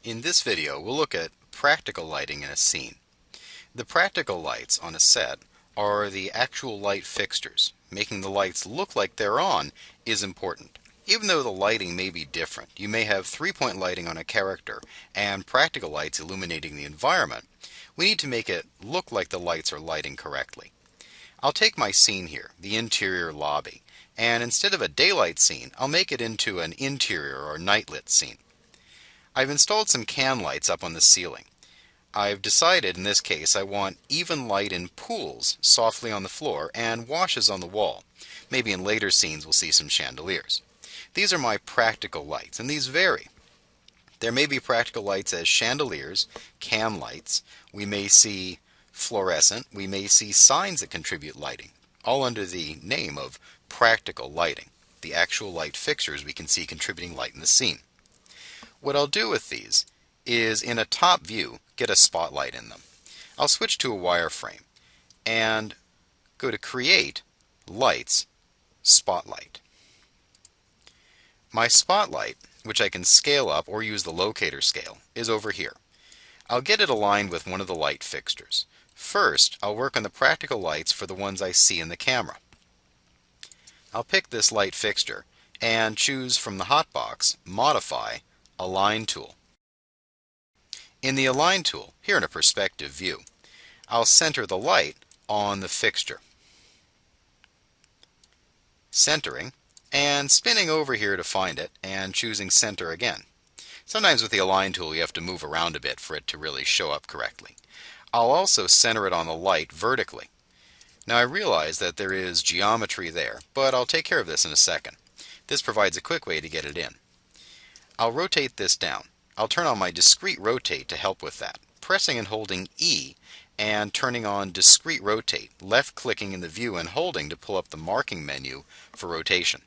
In this video, we'll look at practical lighting in a scene. The practical lights on a set are the actual light fixtures. Making the lights look like they're on is important. Even though the lighting may be different, you may have three-point lighting on a character and practical lights illuminating the environment. We need to make it look like the lights are lighting correctly. I'll take my scene here, the interior lobby, and instead of a daylight scene, I'll make it into an interior or night-lit scene. I've installed some can lights up on the ceiling. I've decided in this case I want even light in pools softly on the floor and washes on the wall. Maybe in later scenes we'll see some chandeliers. These are my practical lights, and these vary. There may be practical lights as chandeliers, can lights. We may see fluorescent. We may see signs that contribute lighting, all under the name of practical lighting, the actual light fixtures we can see contributing light in the scene. What I'll do with these is, in a top view, get a spotlight in them. I'll switch to a wireframe and go to Create, Lights, Spotlight. My spotlight, which I can scale up or use the locator scale, is over here. I'll get it aligned with one of the light fixtures. First, I'll work on the practical lights for the ones I see in the camera. I'll pick this light fixture and choose from the hotbox, Modify, Align tool. In the Align tool, here in a perspective view, I'll center the light on the fixture. Centering, and spinning over here to find it, and choosing Center again. Sometimes with the Align tool you have to move around a bit for it to really show up correctly. I'll also center it on the light vertically. Now I realize that there is geometry there, but I'll take care of this in a second. This provides a quick way to get it in. I'll rotate this down. I'll turn on my discrete rotate to help with that, pressing and holding E and turning on discrete rotate, left clicking in the view and holding to pull up the marking menu for rotation.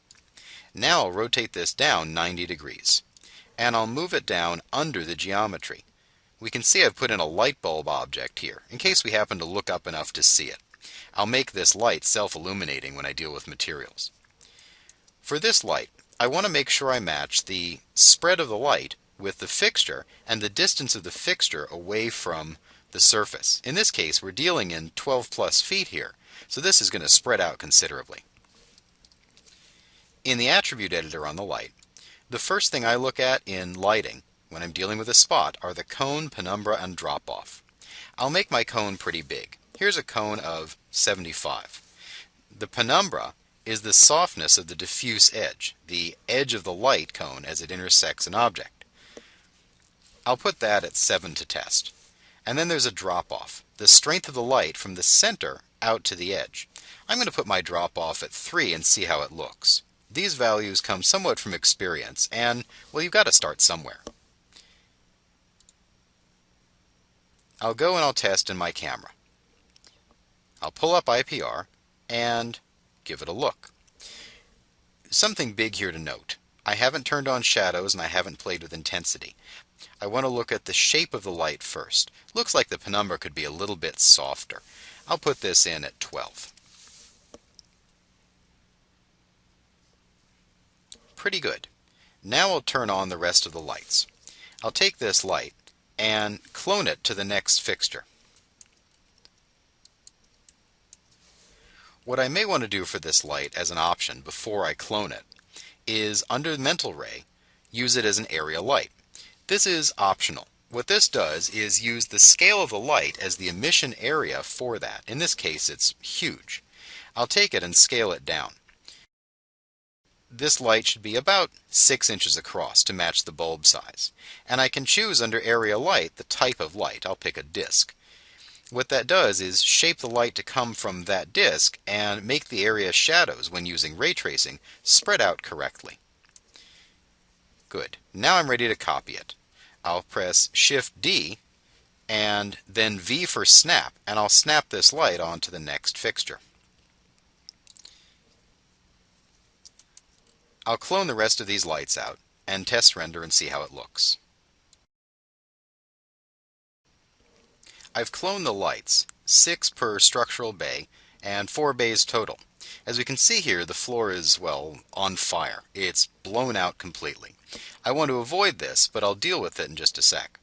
Now I'll rotate this down 90 degrees and I'll move it down under the geometry. We can see I've put in a light bulb object here in case we happen to look up enough to see it. I'll make this light self-illuminating when I deal with materials. For this light, I want to make sure I match the spread of the light with the fixture and the distance of the fixture away from the surface. In this case, we're dealing in 12 plus feet here, so this is going to spread out considerably. In the attribute editor on the light, the first thing I look at in lighting when I'm dealing with a spot are the cone, penumbra, and drop-off. I'll make my cone pretty big. Here's a cone of 75. The penumbra is the softness of the diffuse edge, the edge of the light cone as it intersects an object. I'll put that at 7 to test. And then there's a drop-off, the strength of the light from the center out to the edge. I'm going to put my drop-off at 3 and see how it looks. These values come somewhat from experience, and, well, you've got to start somewhere. I'll go and I'll test in my camera. I'll pull up IPR and give it a look. Something big here to note. I haven't turned on shadows and I haven't played with intensity. I want to look at the shape of the light first. Looks like the penumbra could be a little bit softer. I'll put this in at 12. Pretty good. Now I'll turn on the rest of the lights. I'll take this light and clone it to the next fixture. What I may want to do for this light as an option before I clone it is, under Mental Ray, use it as an area light. This is optional. What this does is use the scale of the light as the emission area for that. In this case it's huge. I'll take it and scale it down. This light should be about 6 inches across to match the bulb size. And I can choose under area light the type of light. I'll pick a disc. What that does is shape the light to come from that disc and make the area shadows, when using ray tracing, spread out correctly. Good. Now I'm ready to copy it. I'll press Shift D and then V for snap, and I'll snap this light onto the next fixture. I'll clone the rest of these lights out and test render and see how it looks. I've cloned the lights, 6 per structural bay and 4 bays total. As we can see here, the floor is, well, on fire. It's blown out completely. I want to avoid this, but I'll deal with it in just a sec.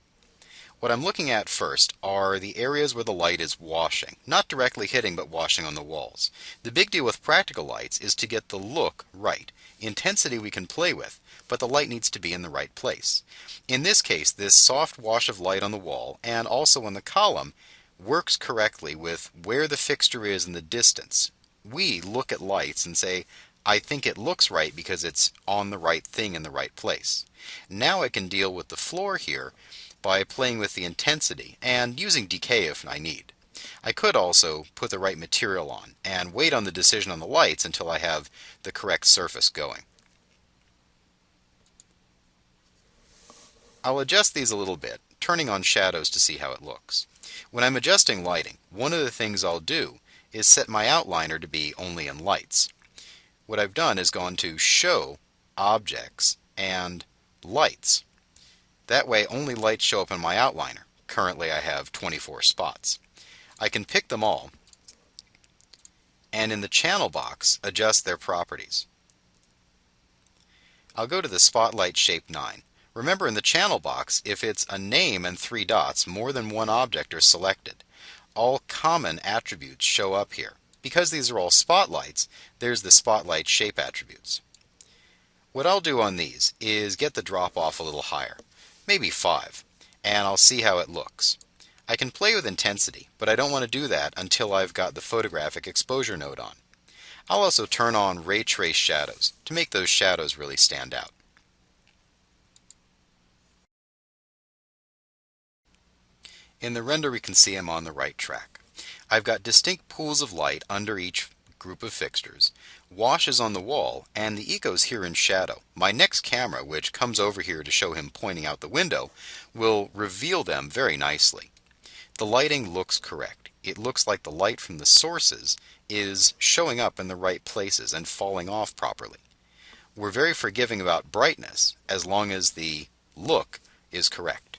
What I'm looking at first are the areas where the light is washing. Not directly hitting, but washing on the walls. The big deal with practical lights is to get the look right. Intensity we can play with, but the light needs to be in the right place. In this case, this soft wash of light on the wall, and also on the column, works correctly with where the fixture is in the distance. We look at lights and say, I think it looks right because it's on the right thing in the right place. Now I can deal with the floor here by playing with the intensity and using decay if I need. I could also put the right material on and wait on the decision on the lights until I have the correct surface going. I'll adjust these a little bit, turning on shadows to see how it looks. When I'm adjusting lighting, one of the things I'll do is set my outliner to be only in lights. What I've done is gone to Show, Objects, and Lights. That way only lights show up in my outliner. Currently I have 24 spots. I can pick them all, and in the channel box adjust their properties. I'll go to the Spotlight Shape 9. Remember, in the channel box, if it's a name and 3 dots, more than one object are selected. All common attributes show up here. Because these are all spotlights, there's the spotlight shape attributes. What I'll do on these is get the drop off a little higher, maybe 5, and I'll see how it looks. I can play with intensity, but I don't want to do that until I've got the photographic exposure node on. I'll also turn on Ray Trace Shadows to make those shadows really stand out. In the render we can see I'm on the right track. I've got distinct pools of light under each group of fixtures, washes on the wall, and the eco's here in shadow. My next camera, which comes over here to show him pointing out the window, will reveal them very nicely. The lighting looks correct. It looks like the light from the sources is showing up in the right places and falling off properly. We're very forgiving about brightness as long as the look is correct.